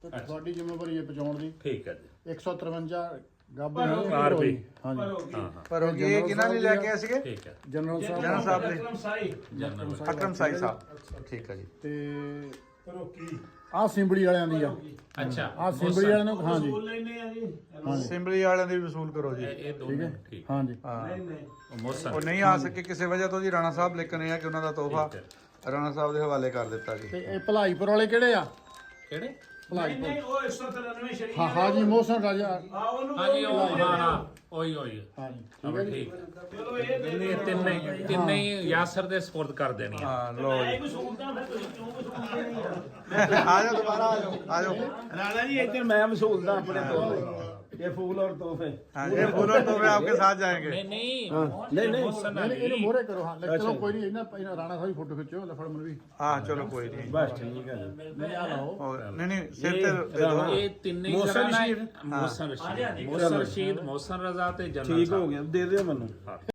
ਤੁਹਾਡੀ ਜ਼ਿੰਮੇਵਾਰੀ ਹੈ ਪਹੁੰਚਾਉਣ ਦੀ। ਠੀਕ ਹੈ ਜੀ 153 ਗੱਬਰ ਆਰਪੀ ਹਾਂਜੀ ਪਰ ਇਹ ਕਿਹਨਾਂ ਲਈ ਲੈ ਕੇ ਆਏ ਸੀਗੇ? ਠੀਕ ਹੈ ਜਨਰਲ ਸਾਹਿਬ ਜਨਰਲ ਸਾਹਿਬ ਦੇ ਜਨਰਲ ਅਕਰਮ ਸਾਈ ਸਾਹਿਬ। ਠੀਕ ਹੈ ਜੀ। ਤੇ ਆਹ ਸਿੰਬੜੀ ਵਾਲਿਆਂ ਦੀ ਆ। ਅੱਛਾ ਆਹ ਸਿੰਬੜੀ ਵਾਲਿਆਂ ਨੂੰ ਹਾਂਜੀ ਸਿੰਬਲੀ ਵਾਲਿਆਂ ਦੀ ਵੀ ਵਸੂਲ ਕਰੋ ਜੀ। ਇਹ ਦੋਨੇ ਠੀਕ ਹਾਂਜੀ ਮੋਸਨ ਉਹ ਨਹੀਂ ਆ ਸਕੇ ਕਿਸੇ ਵਜ੍ਹਾ ਤੋਂ ਜੀ। ਰਾਣਾ ਸਾਹਿਬ ਲੇਕਿਨ ਇਹ ਆ ਕਿ ਉਹਨਾਂ ਦਾ ਤੋਹਫਾ ਰਾਣਾ ਸਾਹਿਬ ਦੇ ਹਵਾਲੇ ਕਰ ਦਿੱਤਾ ਜੀ। ਤੇ ਇਹ ਭਲਾਈਪੁਰ ਵਾਲੇ ਕਿਹੜੇ ਆ? ਕਿਹੜੇ ਭਲਾਈਪੁਰ ਉਹ 193 ਸ਼ਰੀਫ ਹਾਜੀ ਮੋਹਸਨ ਰਾਜਾ ਹਾਂਜੀ ਉਹ ਹਾਂ ਉਹੀ ਹਾਂਜੀ ਠੀਕ ਚਲੋ ਇਹ ਤਿੰਨੇ ਹੀ ਯਾਸਰ ਦੇ ਸਪੁਰਦ ਕਰ ਦੇਣੀ ਆ। ਹਾਂ ਲੋ ਜੀ। ਕੋਈ ਸਹੂਲਤਾਂ ਫਿਰ ਤੁਸੀਂ ਕਿਉਂ ਵਸੂਲਦੇ ਨਹੀਂ ਆ ਜਾਓ ਦੁਬਾਰਾ ਆ ਜਾਓ। ਰਾਣਾ ਜੀ ਇੱਧਰ ਮੈਂ ਵਸੂਲਦਾ ਆਪਣੇ ਤੋਹਫੇ ये फूल और तोहफे हाँ ये फूल और तोहफे आपके साथ जाएंगे। ਨਹੀਂ ਇਹਨੂੰ ਮੋਹਰੇ ਕਰੋ। ਹਾਂ ਲੈ ਚਲੋ ਕੋਈ ਨਹੀਂ ਇਹਨਾਂ ਰਾਣਾ ਸਾਹਿਬ ਫੋਟੋ ਖਿੱਚੋ ਲੈ ਫੜ ਮਨ ਵੀ। हाँ चलो कोई नहीं। बस ठीक है ਨਹੀਂ ਆ ਲਾਓ और नहीं सिर ते दे दो। ਇਹ ਤਿੰਨੇ ਮੋਹਸਨ ਮੋਹਸਨ ਰਸ਼ੀਦ ਮੋਹਸਨ ਰਜ਼ਾ ਤੇ ਜਨਰਲ ठीक हो गया दे दियो मैनू